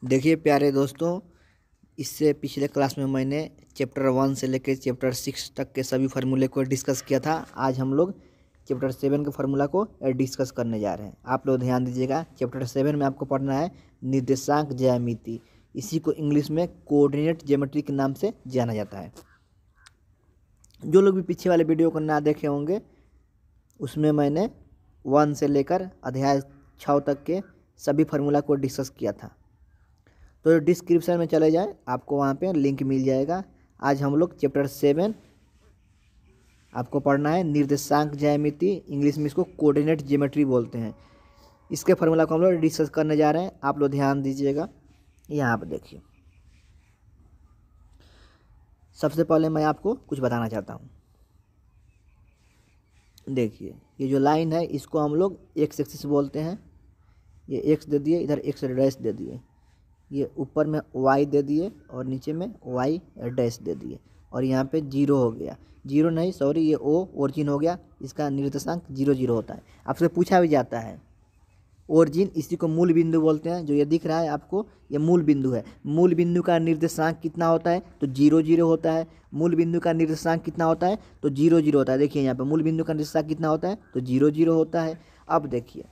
देखिए प्यारे दोस्तों, इससे पिछले क्लास में मैंने चैप्टर 1 से लेकर चैप्टर 6 तक के सभी फार्मूले को डिस्कस किया था। आज हम लोग चैप्टर 7 के फार्मूला को डिस्कस करने जा रहे हैं। आप लोग ध्यान दीजिएगा, चैप्टर 7 में आपको पढ़ना है निर्देशांक ज्यामिति। इसी को इंग्लिश में कोऑर्डिनेट ज्योमेट्री के नाम से जाना जाता है। जो लोग भी पीछे वाले वीडियो को ना देखे होंगे, उसमें मैंने 1 से लेकर अध्याय 6 तक के सभी फार्मूला को डिस्कस किया था। तो डिस्क्रिप्शन में चले जाएं, आपको वहाँ पे लिंक मिल जाएगा। आज हम लोग चैप्टर 7 आपको पढ़ना है निर्देशांक ज्यामिति। इंग्लिश में इसको कोऑर्डिनेट ज्योमेट्री बोलते हैं। इसके फार्मूला को हम लोग डिस्कस करने जा रहे हैं। आप लोग ध्यान दीजिएगा, यहाँ पर देखिए। सबसे पहले मैं आपको कुछ बताना चाहता हूँ। देखिए, ये जो लाइन है इसको हम लोग एक्स एक्सिस बोलते हैं। ये एक्स दे दिए, इधर एक्स डैश दे दिए, ये ऊपर में y दे दिए और नीचे में y डैश दे दिए, और यहाँ पे 0 हो गया। 0 नहीं, सॉरी, ये o ओरिजिन हो गया। इसका निर्देशांक 0 0 होता है। आपसे पूछा भी जाता है ओरिजिन, इसी को मूल बिंदु बोलते हैं। जो ये दिख रहा है आपको, ये मूल बिंदु है। मूल बिंदु का निर्देशांक कितना होता है? तो 0 0 होता है। मूल बिंदु का निर्देशांक कितना होता है? तो 0 0 होता है। देखिए यहाँ पे मूल बिंदु का निर्देशांक कितना होता है? तो 0 0 होता है। अब देखिए,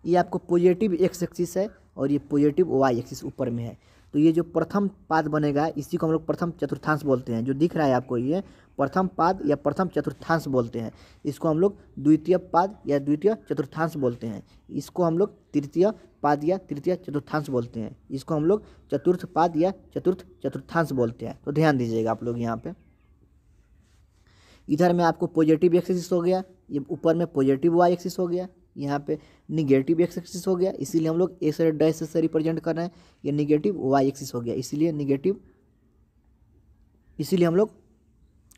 ये आपको पॉजिटिव एक्स एक्सिस है और ये पॉजिटिव वाई एक्सिस ऊपर में है। तो ये जो प्रथम पाद बनेगा, इसी को हम लोग प्रथम चतुर्थांश बोलते हैं। जो दिख रहा है आपको, ये प्रथम पाद या प्रथम चतुर्थांश बोलते हैं। इसको हम लोग द्वितीय पाद या द्वितीय चतुर्थांश बोलते हैं। इसको हम लोग तृतीय पाद या तृतीय चतुर्थांश बोलते हैं। इसको हम लोग चतुर्थ पाद या चतुर्थ चतुर्थांश बोलते हैं। तो ध्यान दीजिएगा आप लोग यहाँ पे। इधर में आपको पॉजिटिव एक्स एक्सिस हो गया, ये ऊपर में पॉजिटिव वाई एक्सिस हो गया, यहाँ पे निगेटिव एक्स एक्सिस हो गया। इसीलिए हम लोग एक्स डैश से रिप्रेजेंट कर रहे हैं। ये निगेटिव वाई एक्सिस हो गया, इसीलिए निगेटिव, इसीलिए हम लोग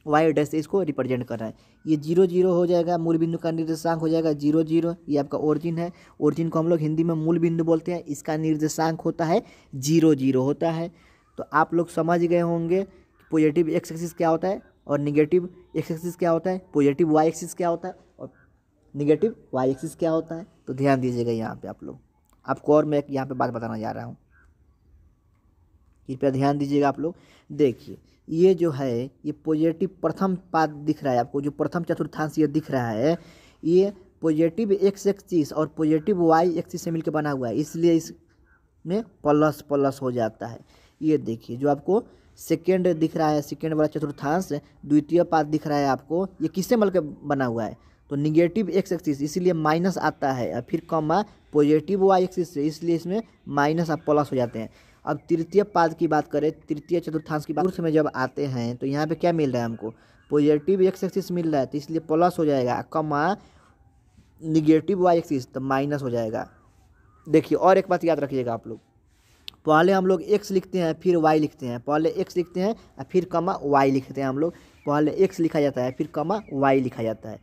वाई डैश से इसको रिप्रेजेंट कर रहे हैं। ये 0 0 हो जाएगा। मूल बिंदु का निर्देशांक हो जाएगा 0 0। ये आपका ओरिजिन है। ओरिजिन को हम लोग हिंदी में मूल बिंदु बोलते हैं। इसका निर्देशांक होता है 0 0 होता है। तो आप लोग समझ गए होंगे कि पॉजिटिव एक्स एक्सिस क्या होता है और निगेटिव एक्स एक्सिस क्या होता है, पॉजिटिव वाई एक्सिस क्या होता है और निगेटिव वाई एक्सिस क्या होता है। तो ध्यान दीजिएगा यहाँ पे आप लोग। आपको और मैं यहाँ पे बात बताना जा रहा हूँ, कृपया ध्यान दीजिएगा आप लोग। देखिए, ये जो है ये पॉजिटिव प्रथम पाद दिख रहा है आपको, जो प्रथम चतुर्थांश ये दिख रहा है, ये पॉजिटिव एक्स एक्सिस और पॉजिटिव वाई एक्सिस से मिलकर बना हुआ है, इसलिए इसमें प्लस प्लस हो जाता है। ये देखिए, जो आपको सेकेंड दिख रहा है, सेकेंड वाला चतुर्थांश द्वितीय पाद दिख रहा है आपको, ये किससे मिलकर बना हुआ है? तो निगेटिव एक्स एक्सिस, इसीलिए माइनस आता है, और फिर कॉमा पॉजिटिव वाई एक्सिस से, इसलिए इसमें माइनस और प्लस हो जाते हैं। अब तृतीय पाद की बात करें, तृतीय चतुर्थांश की बात, चतुर्थ में जब आते हैं तो यहाँ पे क्या मिल रहा है हमको? पॉजिटिव एक्स एक्सिस मिल रहा है, तो इसलिए प्लस हो जाएगा, कॉमा निगेटिव वाई एक्सिस तो माइनस हो जाएगा। देखिए, और एक बात याद रखिएगा आप लोग, पहले हम लोग एक्स लिखते हैं फिर वाई लिखते हैं, पहले एक्स लिखते हैं और फिर कमा वाई लिखते हैं। हम लोग पहले एक्स लिखा जाता है फिर कमा वाई लिखा जाता है।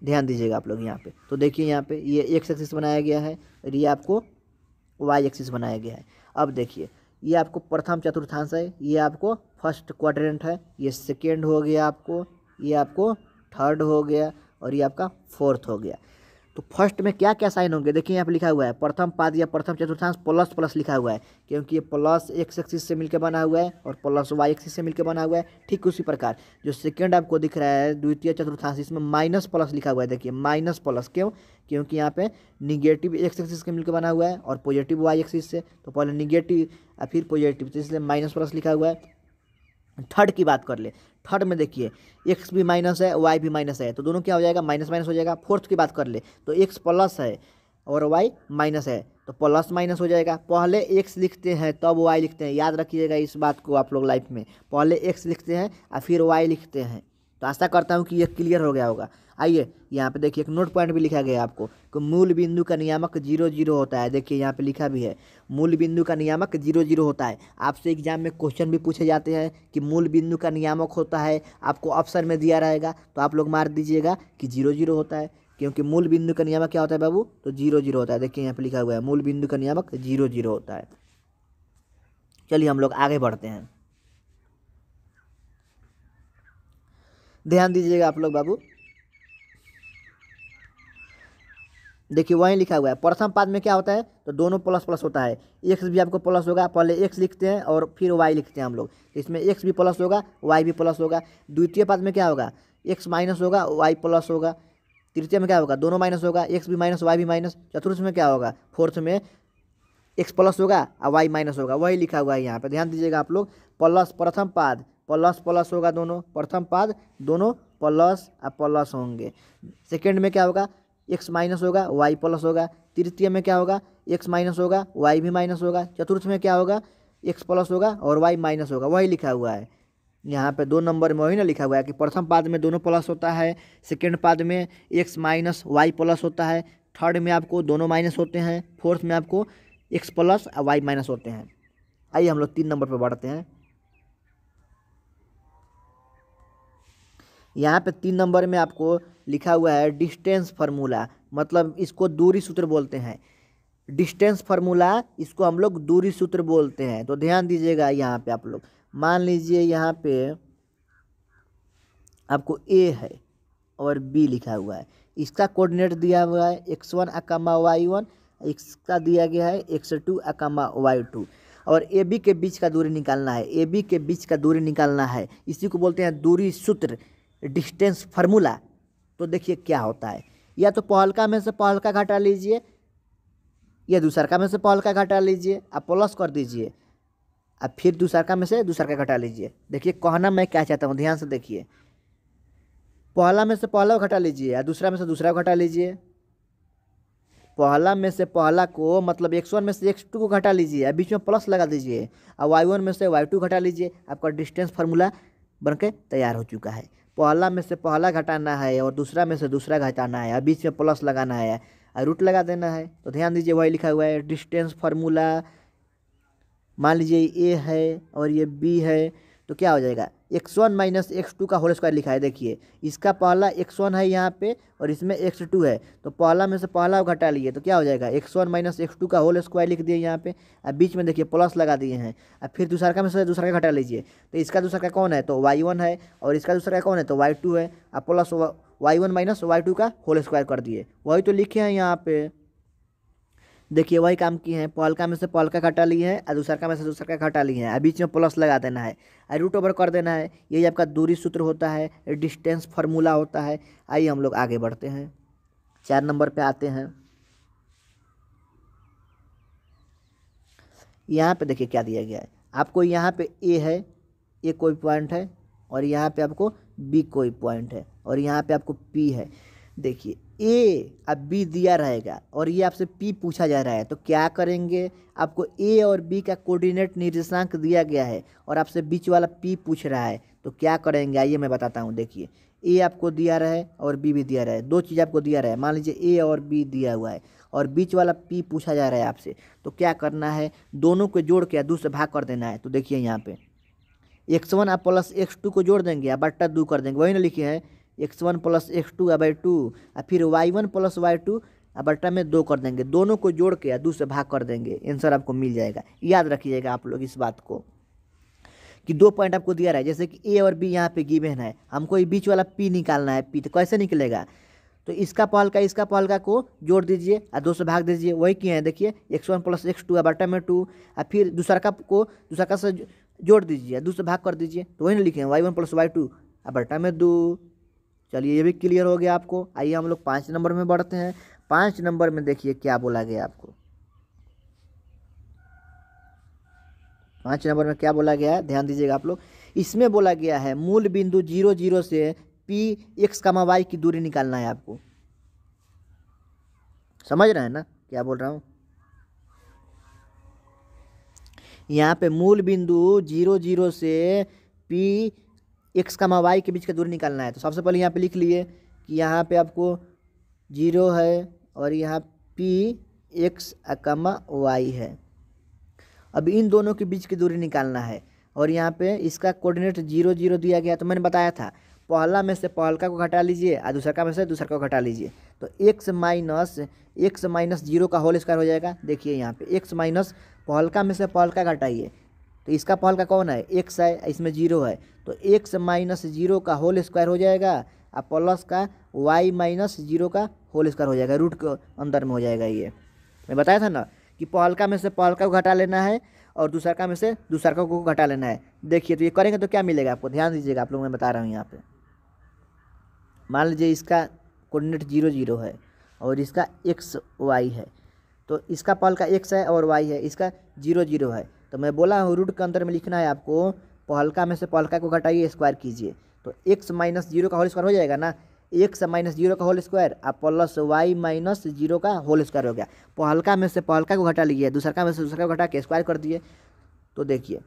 ध्यान दीजिएगा आप लोग यहाँ पे। तो देखिए, यहाँ पे ये एक्स एक्सिस बनाया गया है और ये आपको वाई एक्सिस बनाया गया है। अब देखिए, ये आपको प्रथम चतुर्थांश है, ये आपको फर्स्ट क्वाड्रेंट है, ये सेकेंड हो गया आपको, ये आपको थर्ड हो गया और ये आपका फोर्थ हो गया। तो फर्स्ट में क्या क्या साइन होंगे? देखिए यहाँ पे लिखा हुआ है प्रथम पाद या प्रथम चतुर्थांश प्लस प्लस लिखा हुआ है, क्योंकि ये प्लस एक्स एक्सिस से मिलकर बना हुआ है और प्लस वाई एक्सिस से मिलकर बना हुआ है। ठीक उसी प्रकार जो सेकंड आपको दिख रहा है द्वितीय चतुर्थांश, इसमें माइनस प्लस लिखा हुआ है। देखिए माइनस प्लस क्यों? क्योंकि यहाँ पे निगेटिव एक्स एक्सिस के मिलकर बना हुआ है और पॉजिटिव वाई एक्सिस से, तो पहले निगेटिव और फिर पॉजिटिव, तो इसलिए माइनस प्लस लिखा हुआ है। थर्ड की बात कर ले, थर्ड में देखिए एक्स भी माइनस है, वाई भी माइनस है, तो दोनों क्या हो जाएगा? माइनस माइनस हो जाएगा। फोर्थ की बात कर ले तो एक्स प्लस है और वाई माइनस है, तो प्लस माइनस हो जाएगा। पहले एक्स लिखते हैं तब वाई लिखते हैं, याद रखिएगा इस बात को आप लोग लाइफ में। पहले एक्स लिखते हैं और फिर वाई लिखते हैं। तो आशा करता हूँ कि ये क्लियर हो गया होगा। आइए यहाँ पे देखिए, एक नोट पॉइंट भी लिखा गया है आपको कि मूल बिंदु का नियामक 0 0 होता है। देखिए यहाँ पे लिखा भी है, मूल बिंदु का नियामक 0 0 होता है। आपसे एग्जाम में क्वेश्चन भी पूछे जाते हैं कि मूल बिंदु का नियामक होता है, आपको ऑप्शन में दिया रहेगा, तो आप लोग मार दीजिएगा कि 0 0 होता है, क्योंकि मूल बिंदु का नियामक क्या होता है बाबू? तो 0 0 होता है। देखिए यहाँ पे लिखा हुआ है मूल बिंदु का नियामक 0 0 होता है। चलिए हम लोग आगे बढ़ते हैं। ध्यान दीजिएगा आप लोग बाबू। देखिए वहीं लिखा हुआ है प्रथम पाद में क्या होता है, तो दोनों प्लस प्लस होता है। एक्स भी आपको प्लस होगा, पहले एक्स लिखते हैं और फिर वाई लिखते हैं हम लोग, तो इसमें एक्स भी प्लस होगा वाई भी प्लस होगा। द्वितीय पाद में क्या होगा, एक्स माइनस होगा वाई प्लस होगा। तृतीय में क्या होगा, दोनों माइनस होगा, एक्स भी माइनस वाई भी माइनस। चतुर्थ में क्या होगा, फोर्थ में एक्स प्लस होगा और वाई माइनस होगा, वही लिखा हुआ है यहाँ पे, ध्यान दीजिएगा आप लोग। प्लस प्रथम पाद प्लस प्लस होगा, दोनों प्रथम पाद दोनों प्लस और प्लस होंगे। सेकेंड में क्या होगा, एक्स माइनस होगा वाई प्लस होगा। तृतीय में क्या होगा, एक्स माइनस होगा वाई भी माइनस होगा। चतुर्थ में क्या होगा, एक्स प्लस होगा और वाई माइनस होगा, वही लिखा हुआ है यहाँ पे 2 नंबर में। वही ना लिखा हुआ है कि प्रथम पाद में दोनों प्लस होता है, सेकेंड पाद में एक्स माइनस वाई प्लस होता है, थर्ड में आपको दोनों माइनस होते हैं, फोर्थ में आपको एक्स प्लस और वाई माइनस होते हैं। आइए हम लोग 3 नंबर पर बढ़ते हैं। यहाँ पे 3 नंबर में आपको लिखा हुआ है डिस्टेंस फार्मूला, मतलब इसको दूरी सूत्र बोलते हैं। डिस्टेंस फार्मूला इसको हम लोग दूरी सूत्र बोलते हैं। तो ध्यान दीजिएगा यहाँ पे आप लोग, मान लीजिए यहाँ पे आपको ए है और बी लिखा हुआ है, इसका कोऑर्डिनेट दिया हुआ है x1 अकामा y1, इसका दिया गया है x2 अकामा y2, और ए बी के बीच का दूरी निकालना है। ए बी के बीच का दूरी निकालना है, इसी को बोलते हैं दूरी सूत्र, डिस्टेंस फार्मूला। तो देखिए क्या होता है, या तो पहलका में से पहलका घटा लीजिए, या दूसरका में से पहलका घटा लीजिए, आप प्लस कर दीजिए, अब फिर दूसरका में से दूसरका घटा लीजिए। देखिए कहना मैं क्या चाहता हूँ, ध्यान से देखिए। पहला में से पहला घटा लीजिए या दूसरा में से दूसरा घटा लीजिए। पहला में से पहला को मतलब x1 में से x2 को घटा लीजिए, अब बीच में प्लस लगा दीजिए, और y1 में से y2 घटा लीजिए। आपका डिस्टेंस फार्मूला बनके तैयार हो चुका है। पहला में से पहला घटाना है और दूसरा में से दूसरा घटाना है, और बीच में प्लस लगाना है और रूट लगा देना है। तो ध्यान दीजिए वही लिखा हुआ है डिस्टेंस फार्मूला। मान लीजिए ए है और ये बी है, तो क्या हो जाएगा, x1 माइनस x2 का होल स्क्वायर लिखा है। देखिए इसका पहला x1 है यहाँ पे और इसमें x2 है, तो पहला में से पहला घटा लिए तो क्या हो जाएगा, x1 माइनस x2 का होल स्क्वायर लिख दिए यहाँ पे, अब बीच में देखिए प्लस लगा दिए हैं। अब फिर दूसरा का में से दूसरा का घटा लीजिए, तो इसका दूसरा का कौन है, तो y1 है, और इसका दूसरा का कौन है, तो y2 है। अब प्लस y1 माइनस y2 का होल स्क्वायर कर दिए, वही तो लिखे हैं यहाँ पे। देखिए वही काम किए हैं, पहलका में से पहलका घटा लिए हैं और दूसरका में से दूसरका घटा लिए हैं, बीच में प्लस लगा देना है और रूट ओवर कर देना है। यही आपका दूरी सूत्र होता है, डिस्टेंस फार्मूला होता है। आइए हम लोग आगे बढ़ते हैं, 4 नंबर पे आते हैं। यहाँ पे देखिए क्या दिया गया है आपको, यहाँ पे ए है, ए कोई पॉइंट है, और यहाँ पे आपको बी कोई पॉइंट है, और यहाँ पे आपको पी है। देखिए ए अब बी दिया रहेगा और ये आपसे पी पूछा जा रहा है, तो क्या करेंगे, आपको ए और बी का कोऑर्डिनेट निर्देशांक दिया गया है और आपसे बीच वाला पी पूछ रहा है, तो क्या करेंगे आइए मैं बताता हूँ। देखिए ए आपको दिया रहा है और बी भी दिया रहा है, 2 चीज़ आपको दिया रहा है। मान लीजिए ए और बी दिया हुआ है और बीच वाला पी पूछा जा रहा है आपसे, तो क्या करना है, दोनों को जोड़ के 2 से भाग कर देना है। तो देखिए यहाँ पे x1 आप प्लस x2 को जोड़ देंगे, बट्टा 2 कर देंगे, वही ना लिखे हैं x1 प्लस x2 बाई 2, और फिर y1 प्लस y2 बट्टा में 2 कर देंगे, दोनों को जोड़ के 2 से भाग कर देंगे, आंसर आपको मिल जाएगा। याद रखिएगा आप लोग इस बात को कि 2 पॉइंट आपको दिया रहा है, जैसे कि ए और बी यहाँ पे गिवन है, हमको ये बीच वाला पी निकालना है। पी तो कैसे निकलेगा, तो इसका पहलका को जोड़ दीजिए और 2 से भाग दीजिए, वही किए हैं। देखिए x1 प्लस x2 बट्टा में 2, और फिर दूसरा से जोड़ दीजिए, 2 से भाग कर दीजिए, तो वही ना लिखे हैं y1 प्लस y2 बट्टा में 2। चलिए ये भी क्लियर हो गया आपको। आइए हम लोग 5 नंबर में बढ़ते हैं। 5 नंबर में देखिए क्या बोला गया आपको, 5 नंबर में क्या बोला गया है, ध्यान दीजिएगा आप लोग। इसमें बोला गया है मूल बिंदु 0 0 से पी एक्स कामा वाई की दूरी निकालना है आपको। समझ रहे हैं ना क्या बोल रहा हूँ, यहाँ पे मूल बिंदु 0 0 से पी एक्स कामा वाई के बीच का दूरी निकालना है। तो सबसे पहले यहाँ पे लिख लिए कि यहाँ पे आपको 0 है और यहाँ पी एक्स कामा वाई है। अब इन दोनों के बीच की दूरी निकालना है, और यहाँ पे इसका कोऑर्डिनेट 0 0 दिया गया। तो मैंने बताया था पहला में से पहलका को घटा लीजिए और दूसरा में से दूसरा को घटा लीजिए, तो x माइनस 0 का होल स्क्वायर हो जाएगा। देखिए यहाँ पे x माइनस पहलका में से पहलका घटाइए, तो इसका पहलका कौन है, x है, इसमें 0 है, तो x माइनस 0 का होल स्क्वायर हो जाएगा, और प्लस का वाई माइनस जीरो का होल स्क्वायर हो जाएगा, रूट के अंदर में हो जाएगा। ये मैं बताया था ना कि पहलका में से पहलका को घटा लेना है और दूसरका में से दूसरका को घटा लेना है। देखिए तो ये करेंगे तो क्या मिलेगा आपको, ध्यान दीजिएगा आप लोग, मैं बता रहा हूँ यहाँ पे। मान लीजिए इसका कोऑर्डिनेट 0 0 है और इसका एक्स वाई है, तो इसका पहलका एक्स है और वाई है, इसका 0 0 है। तो मैं बोला हूँ रूट के अंदर में लिखना है आपको, पहलका में से पहलका को घटाइए, स्क्वायर कीजिए, तो एक्स माइनस जीरो का होल स्क्वायर हो जाएगा ना, एक्स माइनस जीरो का होल स्क्वायर और प्लस वाई माइनस जीरो का होल स्क्वायर हो गया। पहलका में से पहलका को घटा लीजिए, दूसरका में से दूसरा को घटा के स्क्वायर कर दिए। तो देखिए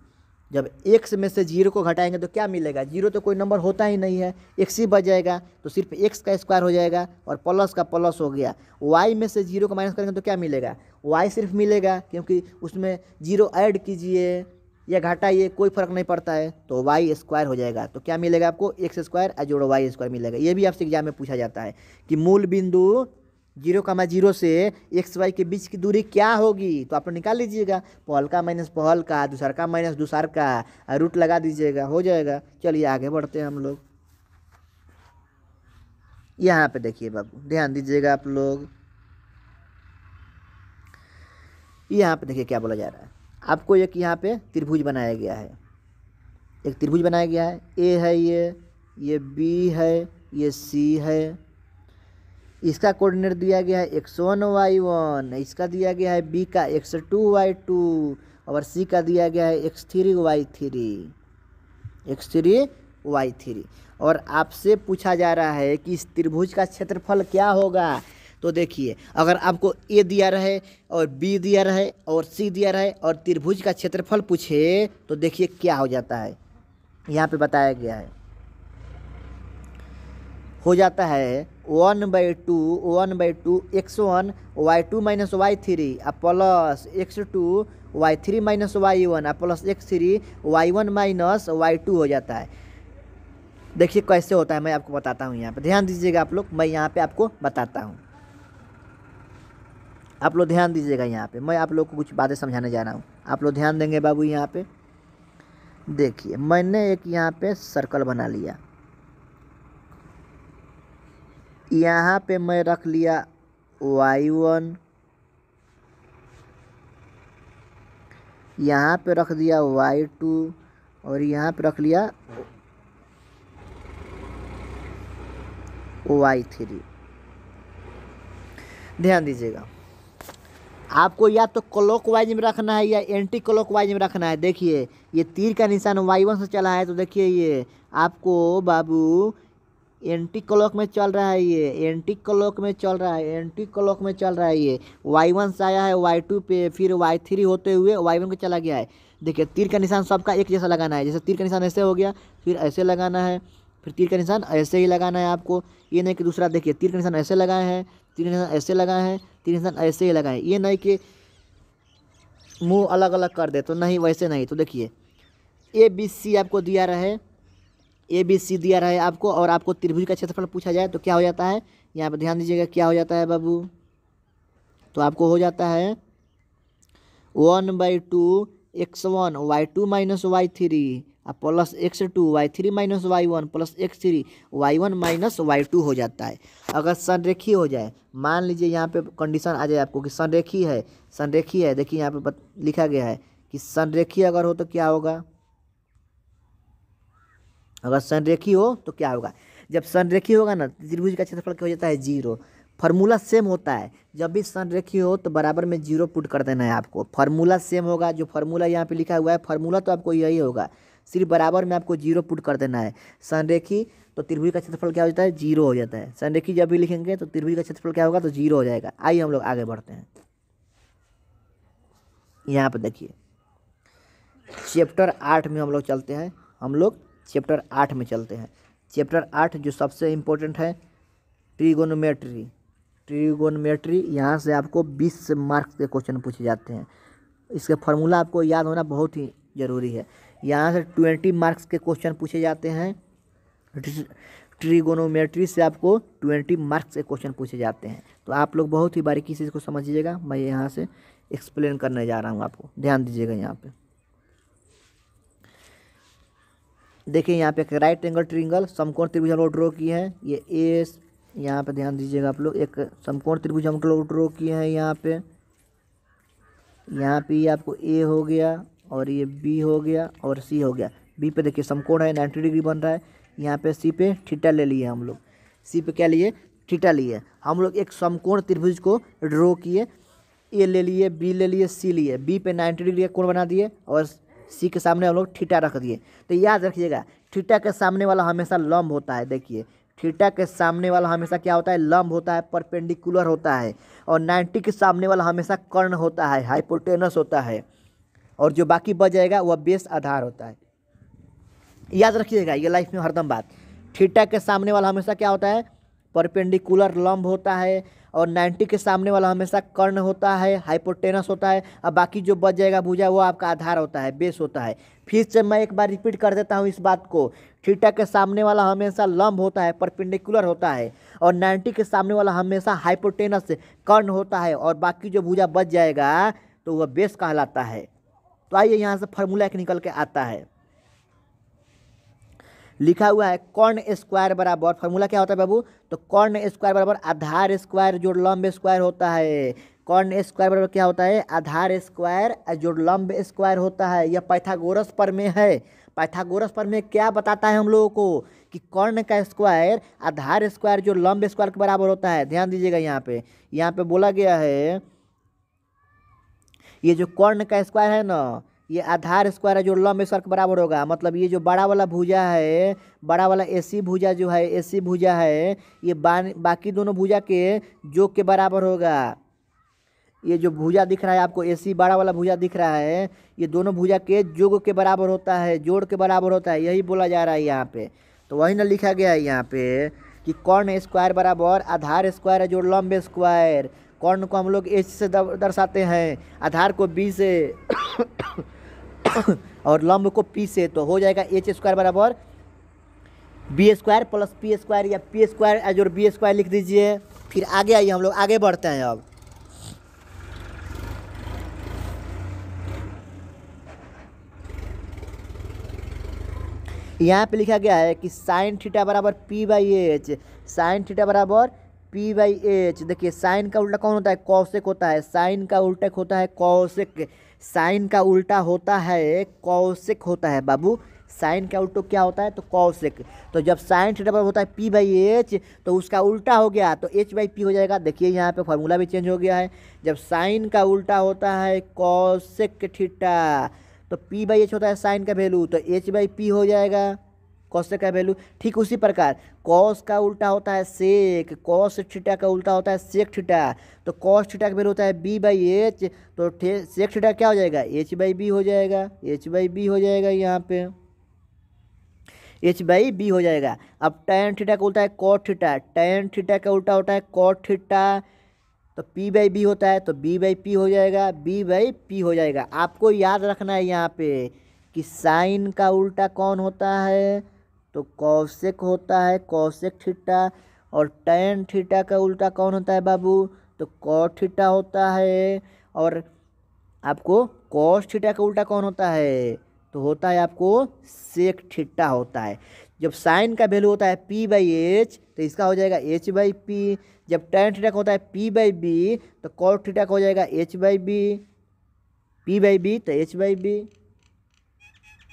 जब एक्स में से जीरो को घटाएंगे तो क्या मिलेगा, जीरो तो कोई नंबर होता ही नहीं है, एक्स ही बच जाएगा, तो सिर्फ एक्स का स्क्वायर हो जाएगा और प्लस का प्लस हो गया। वाई में से जीरो को माइनस करेंगे तो क्या मिलेगा, वाई सिर्फ मिलेगा, क्योंकि उसमें जीरो ऐड कीजिए या घटाइए कोई फर्क नहीं पड़ता है, तो वाई स्क्वायर हो जाएगा। तो क्या मिलेगा आपको, एक्स स्क्वायर और जोड़ो वाई स्क्वायर मिलेगा। ये भी आपसे एग्जाम में पूछा जाता है कि मूल बिंदु 0,0 से एक्स वाई के बीच की दूरी क्या होगी, तो आप लोग निकाल लीजिएगा, पहलका माइनस पहलका, दूसरका माइनस दूसरका, रूट लगा दीजिएगा, हो जाएगा। चलिए आगे बढ़ते हैं हम लोग। यहाँ पे देखिए बाबू, ध्यान दीजिएगा आप लोग, यहाँ पे देखिए क्या बोला जा रहा है आपको। एक यहाँ पे त्रिभुज बनाया गया है, एक त्रिभुज बनाया गया है, ए है ये बी है, ये सी है, इसका कोऑर्डिनेट दिया गया है x1 y1, इसका दिया गया है बी का x2 y2 और सी का दिया गया है x3 y3 और आपसे पूछा जा रहा है कि इस त्रिभुज का क्षेत्रफल क्या होगा। तो देखिए अगर आपको ए दिया रहे और बी दिया रहे और सी दिया रहे और त्रिभुज का क्षेत्रफल पूछे तो देखिए क्या हो जाता है, यहाँ पे बताया गया है, हो जाता है 1/2 x1 y2 minus y3 plus x2 y3 minus y1 plus x3 y1 minus y2 हो जाता है। देखिए कैसे होता है मैं आपको बताता हूँ, यहाँ पे ध्यान दीजिएगा आप लोग, मैं यहाँ पे आपको बताता हूँ, आप लोग ध्यान दीजिएगा। यहाँ पे मैं आप लोग को कुछ बातें समझाने जा रहा हूँ, आप लोग ध्यान देंगे बाबू। यहाँ पे देखिए मैंने एक यहाँ पे सर्कल बना लिया, यहाँ पे मैं रख लिया y1, यहाँ पे रख दिया y2 और यहाँ पे रख लिया y3। ध्यान दीजिएगा, आपको या तो क्लॉकवाइज में रखना है या एंटी क्लॉकवाइज में रखना है। देखिए ये तीर का निशान y1 से चला है, तो देखिए ये आपको बाबू एंटी क्लॉक में चल रहा है, ये एंटी क्लॉक में चल रहा है, एंटी क्लॉक में चल रहा है। ये y1 से आया है y2 पे, फिर y3 होते हुए y1 को चला गया है। देखिए तीर का निशान सबका एक जैसा लगाना है, जैसे तीर का निशान ऐसे हो गया, फिर ऐसे लगाना है, फिर तीर का निशान ऐसे ही लगाना है आपको। ये नहीं कि दूसरा, देखिए तीर का निशान ऐसे लगाए हैं, तीर का निशान ऐसे लगाए हैं, तीर का निशान ऐसे ही लगाए, ये नहीं कि मुँह अलग अलग कर दे, तो नहीं, वैसे नहीं। तो देखिए ABC आपको दिया रहे, ABC दिया रहे आपको, और आपको त्रिभुज का क्षेत्रफल पूछा जाए तो क्या हो जाता है, यहाँ पे ध्यान दीजिएगा क्या हो जाता है बाबू। तो आपको हो जाता है 1/2 x1 y2 minus y3 plus x2 y3 minus y1 plus x3 y1 minus y2 हो जाता है। अगर संरेखीय हो जाए, मान लीजिए यहाँ पे कंडीशन आ जाए आपको कि संरेखीय है, संरेखीय है, देखिए यहाँ पे लिखा गया है कि संरेखीय अगर हो तो क्या होगा, अगर संरेखीय हो तो क्या होगा, जब संरेखीय होगा ना त्रिभुज का क्षेत्रफल क्या हो जाता है, 0। फार्मूला सेम होता है, जब भी संरेखीय हो तो बराबर में 0 पुट कर देना है आपको, फार्मूला सेम होगा, जो फार्मूला यहाँ पे लिखा हुआ है फार्मूला तो आपको यही होगा, सिर्फ बराबर में आपको 0 पुट कर देना है। संरेखीय तो त्रिभुज का क्षेत्रफल क्या हो जाता है, 0 हो जाता है। संरेखीय जब भी लिखेंगे तो त्रिभुज का क्षेत्रफल क्या होगा, तो 0 हो जाएगा। आइए हम लोग आगे बढ़ते हैं। यहाँ पर देखिए चैप्टर 8 में हम लोग चलते हैं, हम लोग चैप्टर 8 में चलते हैं। चैप्टर 8 जो सबसे इम्पोर्टेंट है, ट्रिगोनोमेट्री। ट्रिगोनोमेट्री यहाँ से आपको 20 मार्क्स के क्वेश्चन पूछे जाते हैं, इसका फार्मूला आपको याद होना बहुत ही ज़रूरी है। यहाँ से 20 मार्क्स के क्वेश्चन पूछे जाते हैं, ट्रिगोनोमेट्री से आपको 20 मार्क्स के क्वेश्चन पूछे जाते हैं। तो आप लोग बहुत ही बारीकी से इसको समझिएगा, मैं यहाँ से एक्सप्लेन करने जा रहा हूँ आपको, ध्यान दीजिएगा। यहाँ पे देखिए यहाँ पे एक राइट एंगल ट्रिंगल समकोण त्रिभुज हम लोग ड्रॉ किए हैं। ये ए, यहाँ पे ध्यान दीजिएगा आप लोग, एक समकोण त्रिभुज हम लोग ड्रॉ किए हैं यहाँ पे। यहाँ पे ये आपको ए हो गया और ये बी हो गया और सी हो गया। बी पे देखिए समकोण है 90 डिग्री बन रहा है। यहाँ पे सी पे थीटा ले लिए हम लोग, सी पे क्या लिए, थीटा लिए। हम लोग एक समकोण त्रिभुज को ड्रॉ किए, ए ले लिए, बी ले लिए, सी लिए। बी पे 90 डिग्री का कोण बना दिए और सी के सामने हम लोग थीटा रख दिए। तो याद रखिएगा थीटा के सामने वाला हमेशा लंब होता है। देखिए थीटा के सामने वाला हमेशा क्या होता है, लंब होता है, परपेंडिकुलर होता है। और 90 के सामने वाला हमेशा कर्ण होता है, हाइपोटेनस होता है। और जो बाकी बच जाएगा वह बेस आधार होता है। याद रखिएगा ये लाइफ में हरदम बात, थीटा के सामने वाला हमेशा क्या होता है, परपेंडिकुलर लंब होता है। और 90 के सामने वाला हमेशा कर्ण होता है, हाइपोटेनस होता है। और बाकी जो बच जाएगा भुजा वो आपका आधार होता है, बेस होता है। फिर से मैं एक बार रिपीट कर देता हूँ इस बात को, थीटा के सामने वाला हमेशा लंब होता है, परपेंडिकुलर होता है। और 90 के सामने वाला हमेशा हाइपोटेनस कर्ण होता है। और बाकी जो भुजा बच जाएगा तो वह बेस कहलाता है। तो आइए यहाँ से फार्मूला एक निकल के आता है, लिखा हुआ है कर्ण स्क्वायर बराबर, फार्मूला क्या होता है बाबू, तो कर्ण स्क्वायर बराबर आधार स्क्वायर जोड़ लंब स्क्वायर होता है। कर्ण स्क्वायर बराबर क्या होता है, आधार स्क्वायर जोड़ लंब स्क्वायर होता है। यह पाइथागोरस प्रमेय है। पाइथागोरस प्रमेय क्या बताता है हम लोगों को, कि कर्ण का स्क्वायर आधार स्क्वायर जो लंब स्क्वायर के बराबर होता है। ध्यान दीजिएगा यहाँ पे बोला गया है, ये जो कर्ण का स्क्वायर है ना, ये आधार स्क्वायर है जो लंब स्क्वायर के बराबर होगा। मतलब ये जो बड़ा वाला भुजा है, बड़ा वाला एसी भुजा जो है, एसी भुजा है, ये बाकी दोनों भुजा के योग के बराबर होगा। ये जो भुजा दिख रहा है आपको, एसी बड़ा वाला भुजा दिख रहा है, ये दोनों भुजा के योग के बराबर होता है, जोड़ के बराबर होता है, यही बोला जा रहा है यहाँ पे। तो वही ना लिखा गया है यहाँ पे कि कर्ण स्क्वायर बराबर आधार स्क्वायर है जोड़ लंब स्क्वायर। कर्ण को हम लोग एच से दर्शाते हैं, आधार को बी से और लंब को पी से। तो हो जाएगा एच स्क्वायर बराबर B square plus P square, या पी स्क्वायर और बी स्क्वायर लिख दीजिए। फिर आगे आइए, हम लोग आगे बढ़ते हैं। अब यहाँ पे लिखा गया है कि साइन थीटा बराबर P by H, sine theta बराबर पी बाई एच। देखिए साइन का उल्टा कौन होता है, कौशिक होता है। साइन का उल्टा होता है कौशिक, साइन का उल्टा होता है कौशिक होता है बाबू। साइन का उल्टा क्या होता है, तो कौशिक। तो जब साइन थीटा बराबर होता है पी बाई एच, तो उसका उल्टा हो गया तो एच बाई पी हो जाएगा। देखिए यहाँ पे फार्मूला भी चेंज हो गया है। जब साइन का उल्टा होता है कौशिक थीटा, तो पी बाई एच होता है साइन का वैल्यू, तो एच बाई पी हो जाएगा कॉस का वैल्यू। ठीक उसी प्रकार कॉस का उल्टा होता है सेक, कॉस थीटा का उल्टा होता है सेक थीटा। तो कॉस थीटा का वैल्यू होता है बी बाई एच, तो सेक थीटा क्या हो जाएगा, एच बाई बी हो जाएगा, एच बाई बी हो जाएगा। यहाँ पे एच बाई बी हो जाएगा। अब टैन थीटा का उल्टा है कॉट थीटा, टैन थीटा का उल्टा होता है कॉट थीटा, तो पी बाई बी होता है, तो बी बाई पी हो जाएगा, बी बाई पी हो जाएगा। आपको याद रखना है यहाँ पे कि साइन का उल्टा कौन होता है, तो कौशिक होता है, कौशिक थीटा। और टैन थीटा का उल्टा कौन होता है बाबू, तो कॉट थीटा होता है। और आपको कॉस थीटा का उल्टा कौन होता है, तो होता है आपको सेक थीटा होता है। जब साइन का वैल्यू होता है पी बाई एच, तो इसका हो जाएगा एच बाई पी। जब टैन थीटा का होता है पी बाई बी, तो कॉट थीटा का हो जाएगा H by B, P by B तो H by B,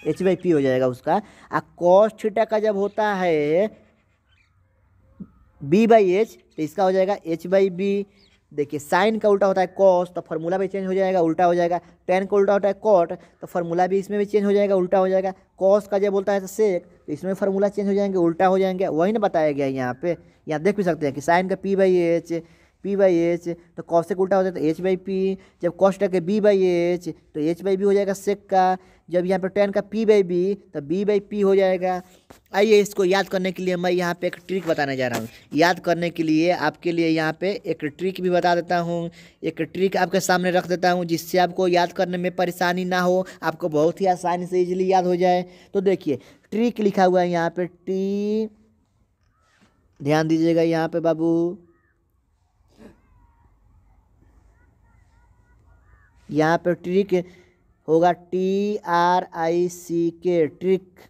H by P हो जाएगा उसका। आ कॉस थीटा का जब होता है बी बाई एच, तो इसका हो जाएगा एच बाई बी। देखिए साइन का उल्टा होता है कॉस, तो फार्मूला भी चेंज हो जाएगा, उल्टा हो जाएगा। टेन का उल्टा होता है कॉट, तो फार्मूला भी इसमें भी चेंज हो जाएगा, उल्टा हो जाएगा। कॉस का जब बोलता है तो सेक, तो इसमें फार्मूला चेंज हो जाएंगे, उल्टा हो जाएंगे। वही ना बताया गया यहाँ पे। यहाँ देख भी सकते हैं कि साइन का P by H, P by H, तो कॉसेक उल्टा होता है तो एच बाई पी। जब कॉस्ट के बी बाई एच, तो एच बाई बी हो जाएगा सेक का। जब यहाँ पे टेन का पी बाई बी, तो बी बाई पी हो जाएगा। आइए इसको याद करने के लिए मैं यहाँ पे एक ट्रिक बताने जा रहा हूँ। याद करने के लिए आपके लिए यहाँ पे एक ट्रिक भी बता देता हूँ, एक ट्रिक आपके सामने रख देता हूँ, जिससे आपको याद करने में परेशानी ना हो, आपको बहुत ही आसानी से इजीली याद हो जाए। तो देखिए ट्रिक लिखा हुआ है यहाँ पे टी, ध्यान दीजिएगा यहाँ पे बाबू। यहाँ पे ट्रिक होगा TRICK, ट्रिक।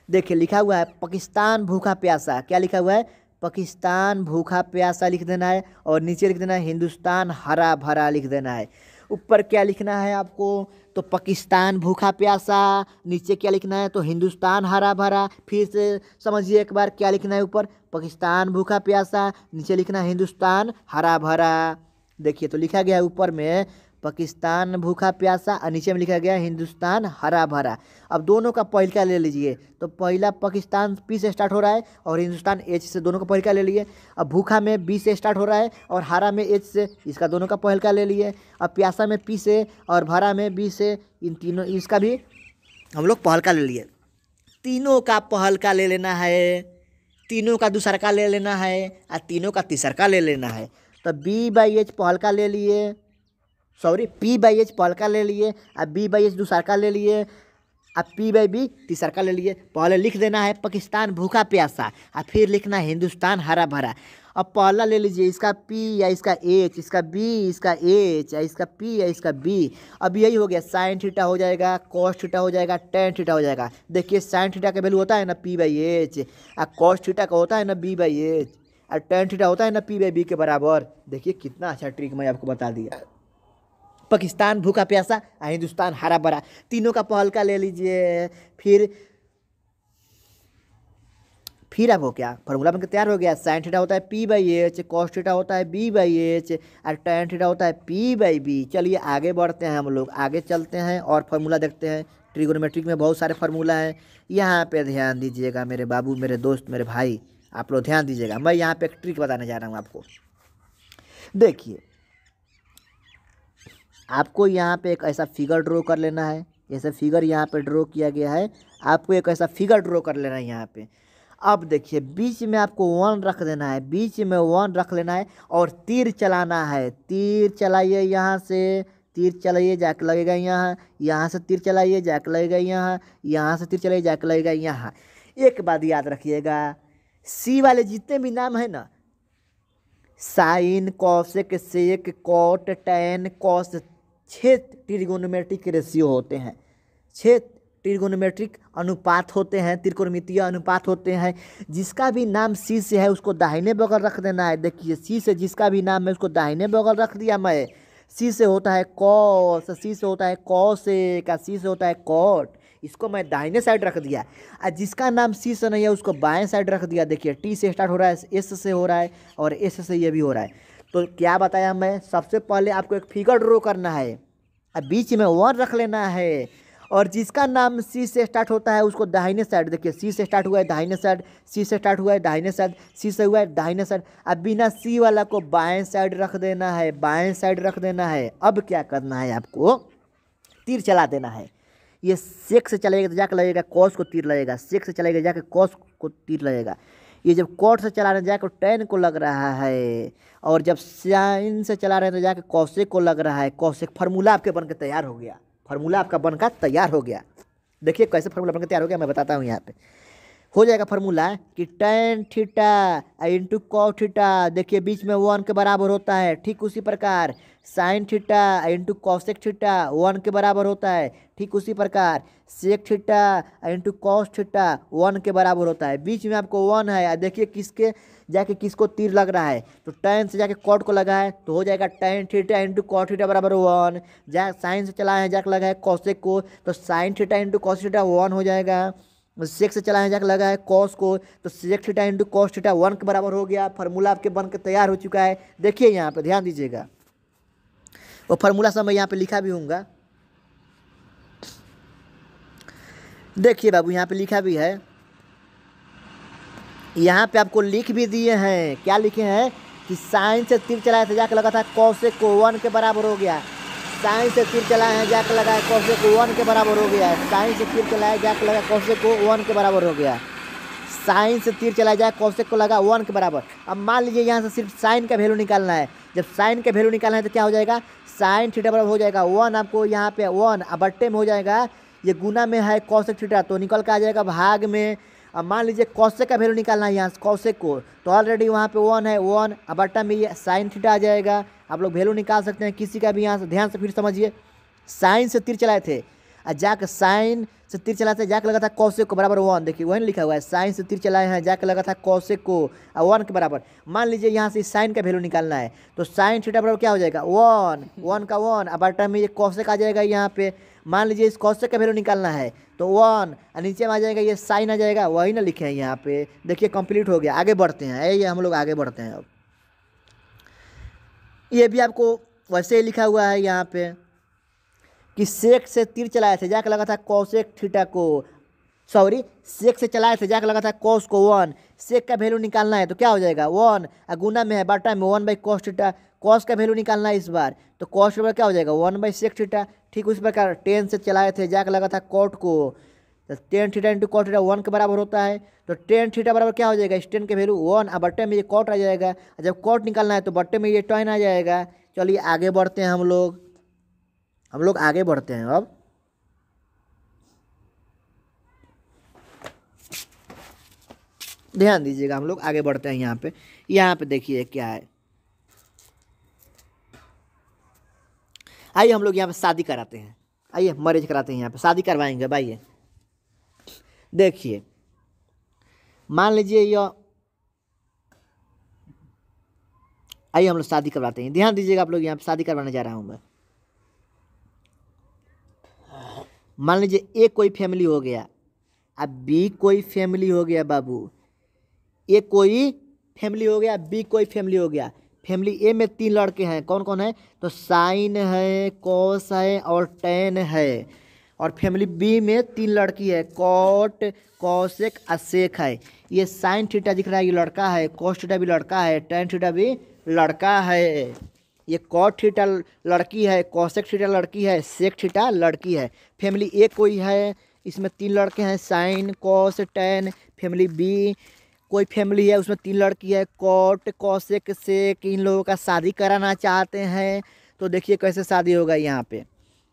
देखिए लिखा हुआ है पाकिस्तान भूखा प्यासा, क्या लिखा हुआ है, पाकिस्तान भूखा प्यासा लिख देना है, और नीचे लिख देना है हिंदुस्तान हरा भरा लिख देना है। ऊपर क्या लिखना है आपको, तो पाकिस्तान भूखा प्यासा, नीचे क्या लिखना है, तो हिंदुस्तान हरा भरा। फिर से समझिए एक बार, क्या लिखना है, ऊपर पाकिस्तान भूखा प्यासा, नीचे लिखना है हिंदुस्तान हरा भरा। देखिए तो लिखा गया है ऊपर में पाकिस्तान भूखा प्यासा और नीचे में लिखा गया हिंदुस्तान हरा भरा। अब दोनों का पहिलका ले लीजिए, तो पहला पाकिस्तान पी से स्टार्ट हो रहा है और हिंदुस्तान एच से, दोनों का पहिलका ले लिए। अब भूखा में बी से स्टार्ट हो रहा है और हरा में एच से, इसका दोनों का पहिलका ले लिए। अब प्यासा में पी से और भरा में बी से, इन तीनों इसका भी हम लोग पहिलका ले लिए। तीनों का पहिलका ले लेना है, तीनों का दूसरका ले लेना है और तीनों का तीसरका ले लेना है। तो बी बाई एच पहिलका ले लिए, सॉरी पी बाई एच पहिलका ले लिए, अब बी बाई एच दूसरका ले लिए, अब पी बाई बी तीसरका ले लिए। पहले लिख देना है पाकिस्तान भूखा प्यासा और फिर लिखना है हिंदुस्तान हरा भरा। अब पहला ले लीजिए, इसका पी या इसका एच, इसका बी इसका एच या इसका पी या इसका बी। अब यही हो गया, साइन थीटा हो जाएगा, कॉस थीटा हो जाएगा, टेन थीटा हो जाएगा। देखिए साइन थीटा का वैल्यू होता है ना पी बाई एच, और कॉस थीटा का होता है ना बी बाई एच, और टेन थीटा होता है ना पी बाई बी के बराबर। देखिए कितना अच्छा ट्रिक मैं आपको बता दिया। पाकिस्तान भूखा प्यासा और हिंदुस्तान हरा भरा, तीनों का पहिलका ले लीजिए। फिर आपको क्या फॉर्मूला बनकर तैयार हो गया, साइन थीटा होता है P by H, cos theta होता है बी बाई एच और टेन थीटा होता है पी बाई बी। चलिए आगे बढ़ते हैं, हम लोग आगे चलते हैं और फार्मूला देखते हैं। ट्रिगोनोमेट्रिक में बहुत सारे फार्मूला हैं, यहाँ पे ध्यान दीजिएगा मेरे बाबू, मेरे दोस्त, मेरे भाई, आप लोग ध्यान दीजिएगा। मैं यहाँ पे एक ट्रिक बताने जा रहा हूँ आपको। देखिए आपको यहाँ पे एक ऐसा फिगर ड्रॉ कर लेना है, जैसे फिगर यहाँ पे ड्रॉ किया गया है, आपको एक ऐसा फिगर ड्रॉ कर लेना है यहाँ पे। अब देखिए बीच में आपको 1 रख देना है, बीच में 1 रख लेना है और तीर चलाना है। तीर चलाइए यहाँ से, तीर चलाइए जाके लगेगा यहाँ, यहाँ से तीर चलाइए जाके लगेगा यहाँ, यहाँ से तीर चलाइए जाके लगेगा यहाँ। एक बात याद रखिएगा, सी वाले जितने भी नाम है ना, sine cosec sec cot tan cos, 6 trigonometric ratio होते हैं, 6 ट्रिगोनोमेट्रिक अनुपात होते हैं, त्रिकोणमितीय अनुपात होते हैं। जिसका भी नाम सी से है उसको दाहिने बगल रख देना है। देखिए सी से जिसका भी नाम है उसको दाहिने बगल रख दिया मैं। सी से होता है कॉस, सी से होता है कॉसेक, सी से होता है कॉट, इसको मैं दाहिने साइड रख दिया। और जिसका नाम सी से नहीं है उसको बाएं साइड रख दिया। देखिए टी से स्टार्ट हो रहा है, एस से हो रहा है और एस से ये भी हो रहा है। तो क्या बताया मैं, सबसे पहले आपको एक फिगर ड्रॉ करना है, अब बीच में 1 रख लेना है, और जिसका नाम सी से स्टार्ट होता है उसको दाहिने साइड, देखिए सी से स्टार्ट हुआ है दाहिने साइड, सी से स्टार्ट हुआ है दाहिने साइड, सी से हुआ है दाहिने साइड। अब बिना सी वाला को बाएं साइड रख देना है, बाएं साइड रख देना है। अब क्या करना है आपको, तीर चला देना है। ये सेक से चलेगा तो जाकर लगेगा कॉस को तीर लगेगा, सेक से चलेगा जाकर कॉस को तीर लगेगा। ये जब कॉट से चला रहे हैं जाकर टेन को लग रहा है, और जब साइन से चला रहे हैं तो जाकर कॉसेक को लग रहा है। कॉसेक फार्मूला आपके बनकर तैयार हो गया, फार्मूला आपका बनकर तैयार हो गया। देखिए कैसे फार्मूला बनकर तैयार हो गया मैं बताता हूँ। यहाँ पे हो जाएगा फार्मूला कि tan theta into cot theta, देखिए बीच में 1 के बराबर होता है। ठीक उसी प्रकार sine theta into cosec theta 1 के बराबर होता है। ठीक उसी प्रकार sec theta into cos theta 1 के बराबर होता है। बीच में आपको 1 है, देखिए किसके जाके किसको तीर लग रहा है, तो टेन से जाके कॉट को लगा है तो हो जाएगा tan theta into cot theta बराबर 1। जहाँ साइन से चला है जाके लगा है कॉसेक को, तो sign theta into cos theta 1 हो जाएगा। सेक से चला है जाके लगा है कॉस को, तो sec theta into cos theta 1 के बराबर हो गया। फार्मूला आपके बन के तैयार हो चुका है। देखिए यहाँ पे ध्यान दीजिएगा, वो फार्मूला सब मैं यहाँ पे लिखा भी हूँगा। देखिए बाबू यहाँ पे लिखा भी है, यहाँ पे आपको लिख भी दिए हैं। क्या लिखे हैं कि साइन से तीर चलाया था जाके लगा था कॉसेक को 1 के बराबर हो गया। साइन से तीर चलाया है जाके लगा है कॉसेक को 1 के बराबर हो गया। साइन से तीर चलाया जाके लगा कॉसेक को 1 के बराबर हो गया। साइन से तीर चलाया जाए कॉसेक को लगा 1 के बराबर। अब मान लीजिए यहाँ से सिर्फ साइन का वैल्यू निकालना है। जब साइन का वैल्यू निकालना है तो क्या हो जाएगा, साइन थीटा बराबर हो जाएगा 1, आपको यहाँ पे 1 अब बट्टे में हो जाएगा, ये गुना में है कॉसेक थीटा तो निकल के आ जाएगा भाग में। अब मान लीजिए कॉसेक का वैल्यू निकालना है यहाँ से कॉसेक को, तो ऑलरेडी वहाँ पे 1 है, 1 अब बट्टा में ये साइन थीटा आ जाएगा। आप लोग वैल्यू निकाल सकते हैं किसी का भी। यहाँ से ध्यान से फिर समझिए, साइन से तीर चलाए थे और जाकर साइन से तीर चलाए थे जाके लगा था कौशिक को बराबर 1। देखिए वही लिखा हुआ है, साइन से तीर चलाए हैं जाके लगा था कौशिक को और 1 के बराबर। मान लीजिए यहाँ से साइन का वैल्यू निकालना है तो साइन थीटा बराबर क्या हो जाएगा 1, 1 का 1। अब बटा में ये कौशिक आ जाएगा यहाँ पे। मान लीजिए इस कौशिक का वैल्यू निकालना है तो 1 और नीचे में आ जाएगा ये साइन आ जाएगा, वही ना लिखे हैं यहाँ पे। देखिए कंप्लीट हो गया। आगे बढ़ते हैं, ये हम लोग आगे बढ़ते हैं। अब ये भी आपको वैसे ही लिखा हुआ है यहाँ पे कि सेक से तीर चलाए थे जाके लगा था कौशिक थीटा को, सॉरी सेक से चलाए थे जाके लगा था कॉस को 1। सेक का वैल्यू निकालना है तो क्या हो जाएगा 1 और गुना में है बटा में 1/cos थीटा। कॉस का वैल्यू निकालना है इस बार तो कॉस के बराबर क्या हो जाएगा 1/sec थीटा। ठीक उस प्रकार टेन से चलाए थे जाके लगा था कॉट को, तो tan theta into cot theta 1 के बराबर होता है। तो टेन थीटा बराबर क्या हो जाएगा, इस टेन के वैल्यू 1 और बट्टे में ये कॉट आ जाएगा। जब कॉट निकालना है तो बट्टे में ये टॉइन आ जाएगा। चलिए आगे बढ़ते हैं हम लोग आगे बढ़ते हैं। अब ध्यान दीजिएगा, हम लोग आगे बढ़ते हैं। यहाँ पे देखिए क्या है। आइए हम लोग यहाँ पे शादी कराते हैं, आइए मैरिज कराते हैं, यहाँ पे शादी करवाएंगे। भाई देखिए मान लीजिए यह, आइए हम लोग शादी करवाते हैं। ध्यान दीजिएगा आप लोग, यहाँ पे शादी करवाने जा रहा हूँ मैं। मान लीजिए ए कोई फैमिली हो गया, अब बी कोई फैमिली हो गया बाबू। ए कोई फैमिली हो गया, बी कोई फैमिली हो गया। फैमिली ए में 3 लड़के हैं, कौन कौन है तो साइन है, कॉस है और टैन है। और फैमिली बी में 3 लड़की है, कॉट, कॉसेक और सेक है। ये साइन थीटा दिख रहा है, ये लड़का है। कॉस थीटा भी लड़का है, टैन थीटा भी लड़का है। ये कॉट थीटा लड़की है, कॉसेक थीटा लड़की है, सेक थीटा लड़की है। फैमिली ए कोई है, इसमें 3 लड़के हैं, साइन, कॉस, टैन। फैमिली बी कोई फैमिली है, उसमें 3 लड़की है, कॉट, कॉसेक, सेक। इन लोगों का शादी कराना चाहते हैं तो देखिए कैसे शादी होगा। यहाँ पे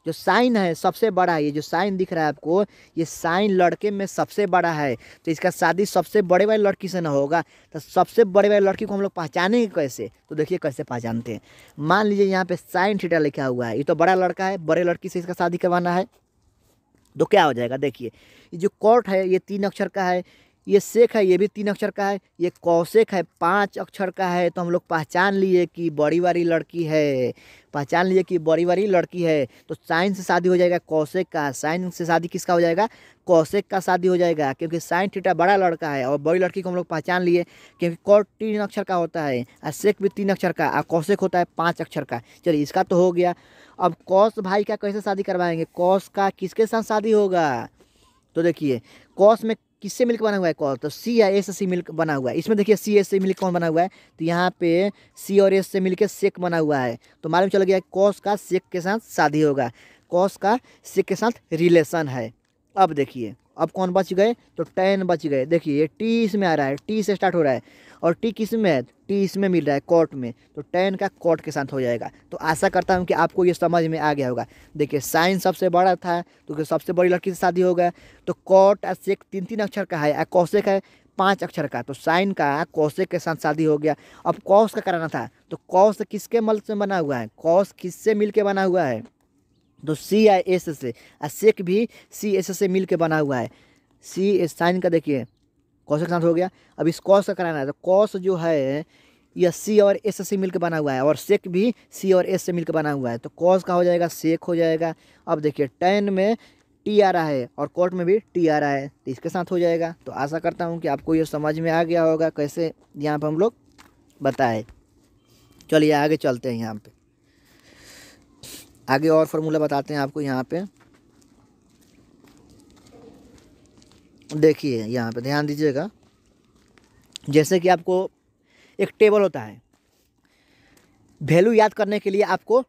जो साइन है सबसे बड़ा है, ये जो साइन दिख रहा है आपको, ये साइन लड़के में सबसे बड़ा है तो इसका शादी सबसे बड़े वाली लड़की से ना होगा। तो सबसे बड़े वाली लड़की को हम लोग पहचानेंगे कैसे, तो देखिए कैसे पहचानते हैं। मान लीजिए यहाँ पे साइन थीटा लिखा हुआ है, ये तो बड़ा लड़का है, बड़े लड़की से इसका शादी करवाना है तो क्या हो जाएगा। देखिए ये जो कॉट है ये 3 अक्षर का है, ये सेक है ये भी 3 अक्षर का है, ये कौशिक है 5 अक्षर का है। तो हम लोग पहचान लिए कि बड़ी वाली लड़की है, पहचान लिए कि बड़ी वाली लड़की है। तो साइन से शादी हो जाएगा कौशिक का, साइन से शादी किसका हो जाएगा कौशिक का शादी हो जाएगा, क्योंकि साइन थीटा बड़ा लड़का है और बड़ी लड़की को हम लोग पहचान लिए क्योंकि कॉट 3 अक्षर का होता है और सेक भी 3 अक्षर का और कौशिक होता है 5 अक्षर का। चलिए इसका तो हो गया। अब कौश भाई का कैसे शादी करवाएंगे, कौश का किसके साथ शादी होगा तो देखिए कौश में किससे मिलकर बना हुआ है कॉस, तो सी या एस से मिलकर बना हुआ है। इसमें देखिए सी एस से मिलकर कौन बना हुआ है तो यहाँ पे सी और एस से मिलकर सेक बना हुआ है। तो मालूम चल गया कॉस का सेक के साथ शादी होगा, कॉस का सेक के साथ रिलेशन है। अब देखिए अब कौन बच गए तो टैन बच गए। देखिए ये टी इसमें आ रहा है, टी से स्टार्ट हो रहा है और टी किस में है, टी इसमें मिल रहा है कॉट में, तो टैन का कॉट के साथ हो जाएगा। तो आशा करता हूँ कि आपको ये समझ में आ गया होगा। देखिए साइन सबसे बड़ा था तो सबसे बड़ी लड़की से शादी होगा, तो कॉट और सेक 3-3 अक्षर का है और कौशिक है 5 अक्षर का, तो साइन का कौशिक के साथ शादी हो गया। अब कॉस का कराना था तो कॉस किसके मल से बना हुआ है, कॉस किससे मिल के बना हुआ है तो सी या एस से, और सेक भी सी एस से मिल के बना हुआ है। सी एस साइन का देखिए कॉस के साथ हो गया। अब इस कॉस का कराना है तो कॉस जो है यह सी और एस से मिलकर बना हुआ है और सेक भी सी और एस से मिलकर बना हुआ है, तो कॉस का हो जाएगा सेक हो जाएगा। अब देखिए टैन में टी आ रहा है और कॉट में भी टी आ रहा है तो इसके साथ हो जाएगा। तो आशा करता हूँ कि आपको ये समझ में आ गया होगा कैसे यहाँ पर हम लोग बताए। चलिए आगे चलते हैं, यहाँ पे आगे और फार्मूला बताते हैं आपको। यहाँ पे देखिए यहाँ पे ध्यान दीजिएगा, जैसे कि आपको एक टेबल होता है, वैल्यू याद करने के लिए आपको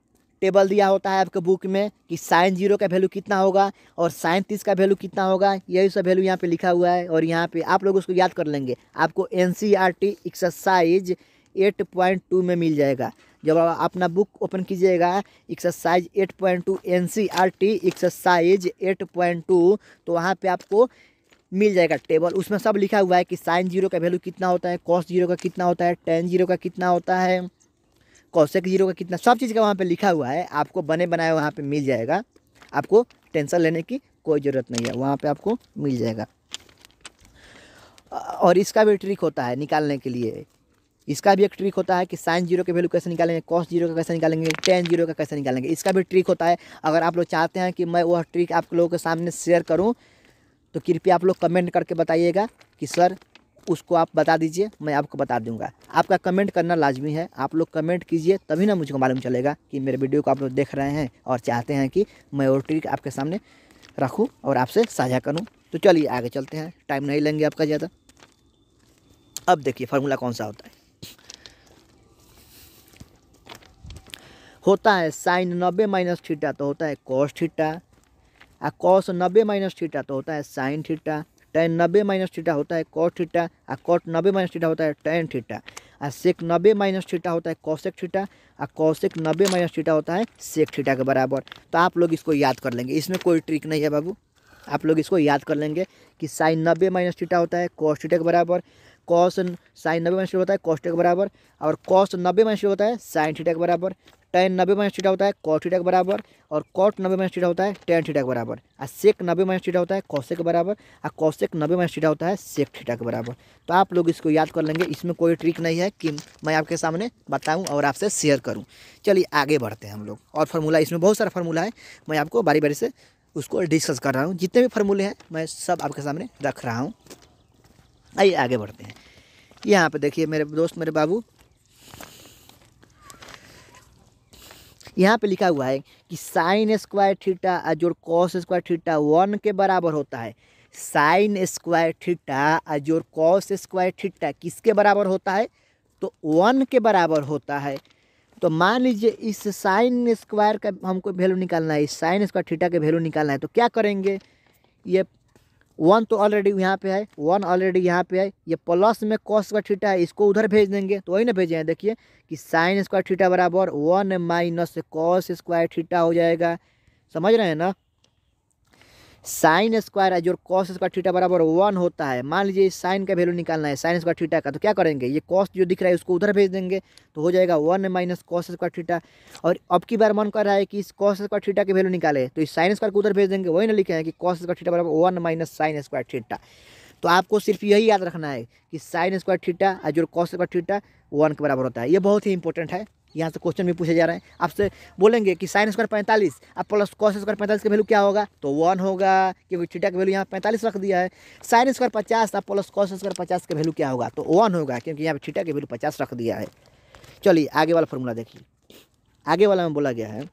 टेबल दिया होता है आपके बुक में कि साइन 0 का वैल्यू कितना होगा और साइन 30 का वैल्यू कितना होगा, यही सब वैल्यू यहाँ पे लिखा हुआ है और यहाँ पे आप लोग उसको याद कर लेंगे। आपको NCERT एक्सरसाइज 8.2 में मिल जाएगा। जब आप अपना बुक ओपन कीजिएगा एक्सरसाइज 8.2 NCERT एक्सरसाइज 8.2 तो वहाँ पे आपको मिल जाएगा टेबल। उसमें सब लिखा हुआ है कि साइन 0 का वैल्यू कितना होता है, कॉस 0 का कितना होता है, टैन 0 का कितना होता है, कॉसेक 0 का कितना, सब चीज़ का वहाँ पे लिखा हुआ है। आपको बने बनाए वहाँ पे मिल जाएगा, आपको टेंशन लेने की कोई ज़रूरत नहीं है, वहाँ पे आपको मिल जाएगा। और इसका भी ट्रिक होता है निकालने के लिए, इसका भी एक ट्रिक होता है कि साइन जीरो के वैल्यू कैसे निकालेंगे, कॉस जीरो का कैसे निकालेंगे, टेन जीरो का कैसे निकालेंगे, इसका भी ट्रिक होता है। अगर आप लोग चाहते हैं कि मैं वह ट्रिक आप लोगों के सामने शेयर करूं तो कृपया आप लोग कमेंट करके बताइएगा कि सर उसको आप बता दीजिए, मैं आपको बता दूंगा। आपका कमेंट करना लाजमी है, आप लोग कमेंट कीजिए तभी ना मुझको मालूम चलेगा कि मेरे वीडियो को आप लोग देख रहे हैं और चाहते हैं कि मैं वो ट्रिक आपके सामने रखूँ और आपसे साझा करूँ। तो चलिए आगे चलते हैं, टाइम नहीं लेंगे आपका ज़्यादा। अब देखिए फार्मूला कौन सा होता है। होता है साइन 90 माइनस थीटा तो होता है कॉस थीटा, और कॉस 90 माइनस थीटा तो होता है sine theta, ten 90 minus theta होता है कॉट थीटा, और कॉट 90 माइनस थीटा होता है टेन थीटा, और सेक 90 माइनस थीटा होता है कॉसेक थीटा, और कॉसेक 90 माइनस थीटा होता है सेक थीटा के बराबर। तो आप लोग इसको याद कर लेंगे, इसमें कोई ट्रिक नहीं है बाबू, आप लोग इसको याद कर लेंगे कि साइन 90 माइनस थीटा होता है कॉस थीटा के बराबर, कॉस साइन 90 माइनस थीटा होता है कॉस थीटा के बराबर, और कॉस 90 माइनस थीटा होता है साइन थीटा के बराबर, टेन 90 माइनस थीटा होता है कॉट थीटा के बराबर, और कॉट 90 माइनस थीटा होता है टेन थीटा के बराबर, और सेक 90 माइनस थीटा होता है कॉसेक के बराबर, और कॉसेक 90 माइनस थीटा होता है सेक थीटा के बराबर। तो आप लोग इसको याद कर लेंगे, इसमें कोई ट्रिक नहीं है कि मैं आपके सामने बताऊं और आपसे शेयर करूं। चलिए आगे बढ़ते हैं हम लोग। और फार्मूला, इसमें बहुत सारा फार्मूला है, मैं आपको बारी बारी से उसको डिस्कस कर रहा हूँ, जितने भी फार्मूले हैं मैं सब आपके सामने रख रहा हूँ। आइए आगे बढ़ते हैं। यहाँ पे देखिए मेरे दोस्त, मेरे बाबू, यहाँ पे लिखा हुआ है कि साइन स्क्वायर थीटा जोड़ कॉस स्क्वायर थीटा 1 के बराबर होता है। साइन स्क्वायर थीटा जोड़ कॉस स्क्वायर थीटा किसके बराबर होता है? तो 1 के बराबर होता है। तो मान लीजिए इस साइन स्क्वायर का हमको वैल्यू निकालना है, इस साइन स्क्वायर थीटा के वैल्यू निकालना है, तो क्या करेंगे? ये 1 तो ऑलरेडी यहाँ पे है, 1 ऑलरेडी यहाँ पे है, ये प्लस में कॉस स्क्वायर थीटा है, इसको उधर भेज देंगे, तो वही ना भेजे हैं। देखिए कि साइन स्क्वायर थीटा बराबर 1 माइनस कॉस स्क्वायर थीटा हो जाएगा, समझ रहे हैं ना। साइन स्क्वायर है जो कॉस स्क्वायर थीटा बराबर 1 होता है। मान लीजिए साइन का वैल्यू निकालना है साइन स्क्वायर थीटा का, तो क्या करेंगे? ये कॉस जो दिख रहा है उसको उधर भेज देंगे, तो हो जाएगा 1 माइनस कॉस स्क्वायर थीटा। और अब की बार मन कर रहा है कि इस कॉस स्क्वायर थीटा के वैल्यू निकाले, तो इस साइन स्क्वायर को उधर भेज देंगे, वही ना लिखे हैं कि कॉस स्क्वायर थीटा बराबर 1 माइनस साइन स्क्वायर थीटा। तो आपको सिर्फ यही याद रखना है कि साइन स्क्वायर थीटा और जो कॉस स्क्वायर थीटा 1 के बराबर होता है। ये बहुत ही इंपॉर्टेंट है, यहाँ से क्वेश्चन भी पूछे जा रहे हैं। आपसे बोलेंगे कि साइन स्क्वायर 45 अब प्लस कॉस स्क्वायर 45 का वैल्यू क्या होगा? तो 1 होगा, क्योंकि थीटा का वैल्यू यहाँ 45 रख दिया है। साइन स्क्वायर 50 अब प्लस कॉस स्क्वायर 50 का वैल्यू क्या होगा? तो 1 होगा, क्योंकि यहाँ पे थीटा का वैल्यू 50 रख दिया है। चलिए आगे वाला फॉर्मूला देखिए। आगे वाला में बोला गया है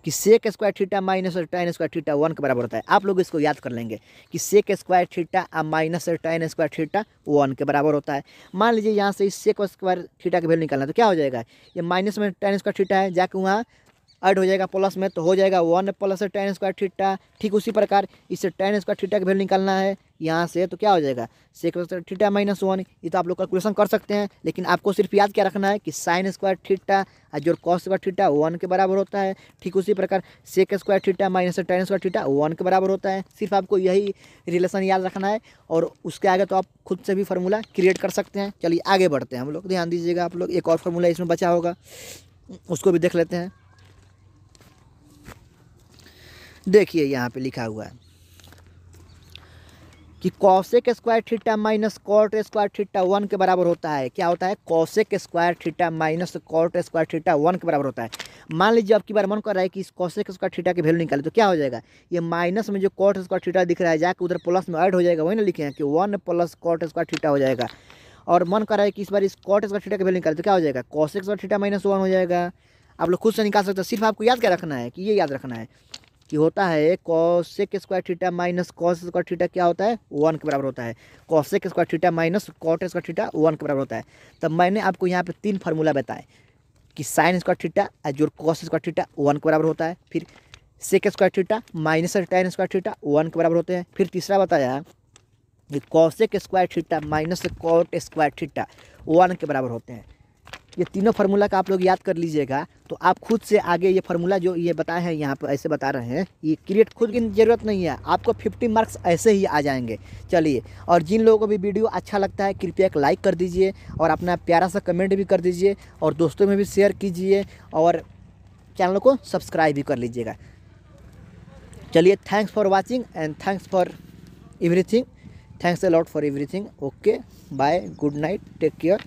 कि sec square theta minus tan square theta 1 के बराबर होता है। आप लोग इसको याद कर लेंगे कि sec square theta minus tan square theta 1 के बराबर होता है। मान लीजिए यहाँ से इस सेक स्क्वायर थीटा के वैल्यू निकालना है, तो क्या हो जाएगा? ये माइनस में टेन स्क्वायर थीटा है, जाके वहाँ ऐड हो जाएगा प्लस में, तो हो जाएगा 1 प्लस टेन स्क्वायर थीटा। ठीक उसी प्रकार इससे टेन स्क्वायर थीटा का वैल्यू निकालना है यहाँ से, तो क्या हो जाएगा? Sec square theta minus 1। ये तो आप लोग कैलकुलेशन कर सकते हैं, लेकिन आपको सिर्फ याद क्या रखना है कि साइन स्क्वायर थीटा जो कॉस स्क्वायर थीटा 1 के बराबर होता है। ठीक उसी प्रकार sec square theta minus tan square theta 1 के बराबर होता है। सिर्फ आपको यही रिलेशन याद रखना है, और उसके आगे तो आप खुद से भी फार्मूला क्रिएट कर सकते हैं। चलिए आगे बढ़ते हैं हम लोग, ध्यान दीजिएगा आप लोग। एक और फार्मूला इसमें बचा होगा, उसको भी देख लेते हैं। देखिए यहाँ पे लिखा हुआ है कि cosec square theta minus cot square theta 1 के बराबर होता है। क्या होता है? Cosec square theta minus cot square theta 1 के बराबर होता है। मान लीजिए अब की बार मन कर रहा है कि इस कॉसेक स्क्वायर थीटा के वैल्यू निकाले, तो क्या हो जाएगा? ये माइनस में जो कॉट स्क्वायर थीटा दिख रहा है जाके उधर प्लस में ऐड हो जाएगा, वही ना लिखे हैं कि 1 प्लस कॉट स्क्वायर थीटा हो जाएगा। और मन कर रहा है कि इस बार इस कॉट स्क्वायर थीटा के वैल्यू निकाले, तो क्या हो जाएगा? कॉसेक स्क्वायर थीटा माइनस 1 हो जाएगा। आप लोग खुद से निकाल सकते हैं, सिर्फ आपको याद क्या रखना है कि ये याद रखना है कि होता है cosec square theta minus cos square theta क्या होता है? 1 के बराबर होता है। Cosec square theta minus cot square theta 1 के बराबर होता है। तब मैंने आपको यहाँ पे 3 फार्मूला बताए कि साइन स्क्वायर थीटा जो कॉस स्क्वायर थीटा 1 के बराबर होता है, फिर sec square theta minus tan square theta 1 के बराबर होते हैं, फिर तीसरा बताया कि cosec square theta minus cot square theta 1 के बराबर होते हैं। ये तीनों फार्मूला का आप लोग याद कर लीजिएगा, तो आप खुद से आगे ये फार्मूला जो ये बताए हैं यहाँ पर ऐसे बता रहे हैं, ये क्रिएट खुद की ज़रूरत नहीं है, आपको 50 मार्क्स ऐसे ही आ जाएंगे। चलिए, और जिन लोगों को भी वीडियो अच्छा लगता है कृपया एक लाइक कर दीजिए, और अपना प्यारा सा कमेंट भी कर दीजिए, और दोस्तों में भी शेयर कीजिए, और चैनल को सब्सक्राइब भी कर लीजिएगा। चलिए, thanks for watching and thanks for everything, thanks a lot for everything. Okay, bye, good night, take care.